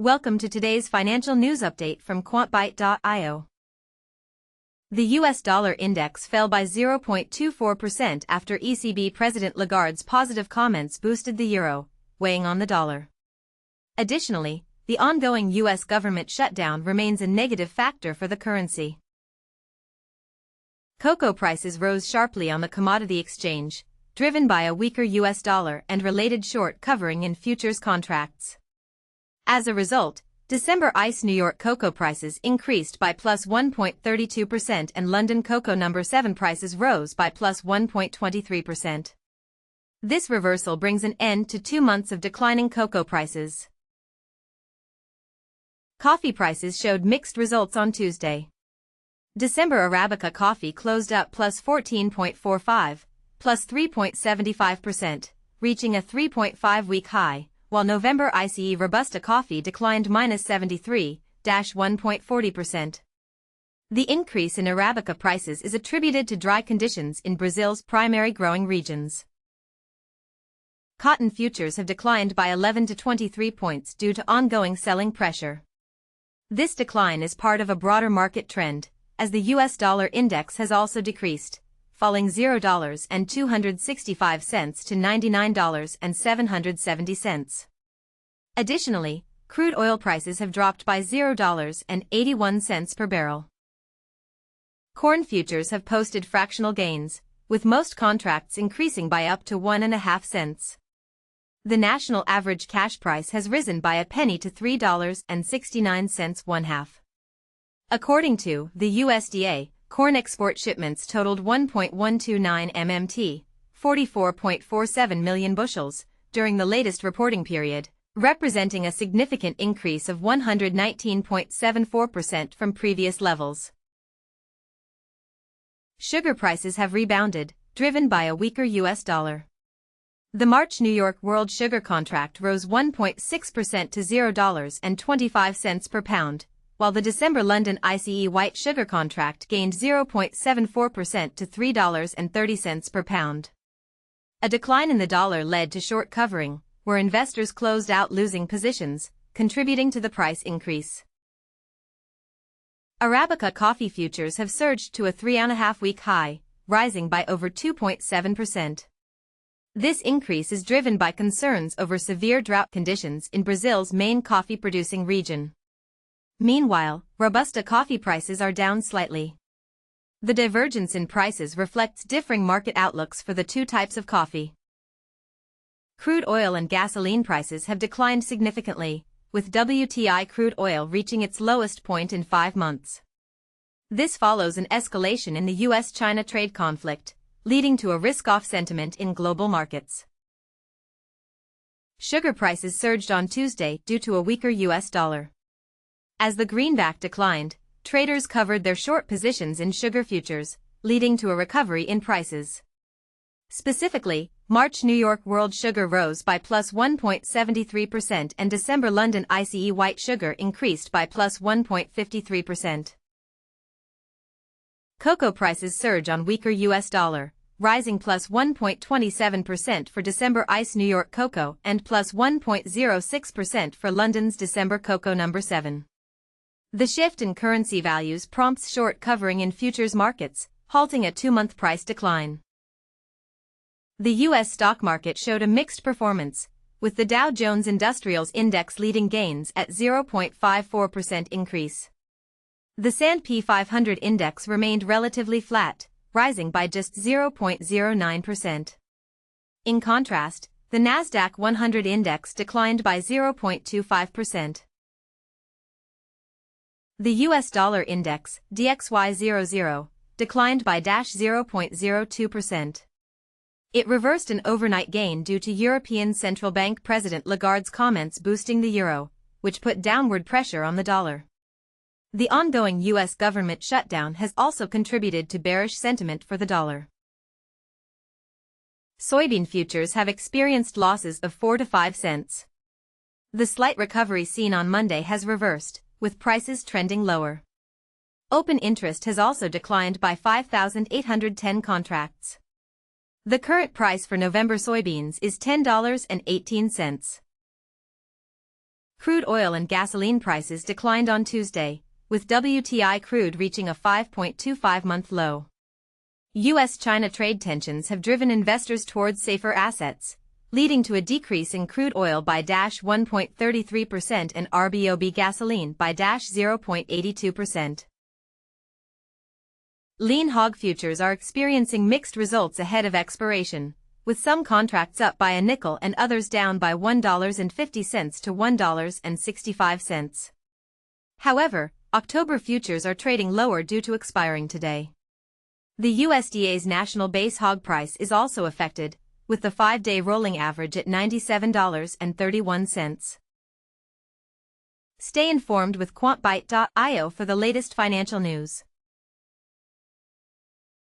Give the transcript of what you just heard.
Welcome to today's financial news update from quantbyte.io. The US dollar index fell by 0.24% after ECB President Lagarde's positive comments boosted the euro, weighing on the dollar. Additionally, the ongoing US government shutdown remains a negative factor for the currency. Cocoa prices rose sharply on the commodity exchange, driven by a weaker US dollar and related short covering in futures contracts. As a result, December ICE New York cocoa prices increased by plus 1.32% and London cocoa No. 7 prices rose by plus 1.23%. This reversal brings an end to 2 months of declining cocoa prices. Coffee prices showed mixed results on Tuesday. December Arabica coffee closed up plus 14.45, plus 3.75%, reaching a 3.5-week high, while November ICE Robusta coffee declined minus 73.1%. The increase in Arabica prices is attributed to dry conditions in Brazil's primary growing regions. Cotton futures have declined by 11 to 23 points due to ongoing selling pressure. This decline is part of a broader market trend, as the US dollar index has also decreased, falling $0.265 to $99.770. Additionally, crude oil prices have dropped by $0.81 per barrel. Corn futures have posted fractional gains, with most contracts increasing by up to 1.5 cents. The national average cash price has risen by a penny to $3.69 1/2. According to the USDA, corn export shipments totaled 1.129 MMT, 44.47 million bushels, during the latest reporting period, representing a significant increase of 119.74% from previous levels. Sugar prices have rebounded, driven by a weaker US dollar. The March New York World Sugar contract rose 1.6% to $0.25 per pound, while the December London ICE white sugar contract gained 0.74% to $3.30 per pound. A decline in the dollar led to short covering, where investors closed out losing positions, contributing to the price increase. Arabica coffee futures have surged to a 3.5-week high, rising by over 2.7%. This increase is driven by concerns over severe drought conditions in Brazil's main coffee-producing region. Meanwhile, Robusta coffee prices are down slightly. The divergence in prices reflects differing market outlooks for the two types of coffee. Crude oil and gasoline prices have declined significantly, with WTI crude oil reaching its lowest point in 5 months. This follows an escalation in the US-China trade conflict, leading to a risk-off sentiment in global markets. Sugar prices surged on Tuesday due to a weaker US dollar. As the greenback declined, traders covered their short positions in sugar futures, leading to a recovery in prices. Specifically, March New York World Sugar rose by plus 1.73% and December London ICE white sugar increased by plus 1.53%. Cocoa prices surge on weaker US dollar, rising plus 1.27% for December ICE New York cocoa and plus 1.06% for London's December cocoa No. 7. The shift in currency values prompts short covering in futures markets, halting a 2-month price decline. The U.S. stock market showed a mixed performance, with the Dow Jones Industrials Index leading gains at 0.54% increase. The S&P 500 index remained relatively flat, rising by just 0.09%. In contrast, the Nasdaq 100 index declined by 0.25%. The U.S. dollar index, DXY00, declined by 0.02%. It reversed an overnight gain due to European Central Bank President Lagarde's comments boosting the euro, which put downward pressure on the dollar. The ongoing U.S. government shutdown has also contributed to bearish sentiment for the dollar. Soybean futures have experienced losses of 4 to 5 cents. The slight recovery seen on Monday has reversed, with prices trending lower. Open interest has also declined by 5,810 contracts. The current price for November soybeans is $10.18. Crude oil and gasoline prices declined on Tuesday, with WTI crude reaching a 5.25-month low. U.S.-China trade tensions have driven investors towards safer assets, leading to a decrease in crude oil by 1.33% and RBOB gasoline by 0.82%. Lean hog futures are experiencing mixed results ahead of expiration, with some contracts up by a nickel and others down by $1.50 to $1.65. However, October futures are trading lower due to expiring today. The USDA's national base hog price is also affected, with the 5-day rolling average at $97.31. Stay informed with quantbyte.io for the latest financial news.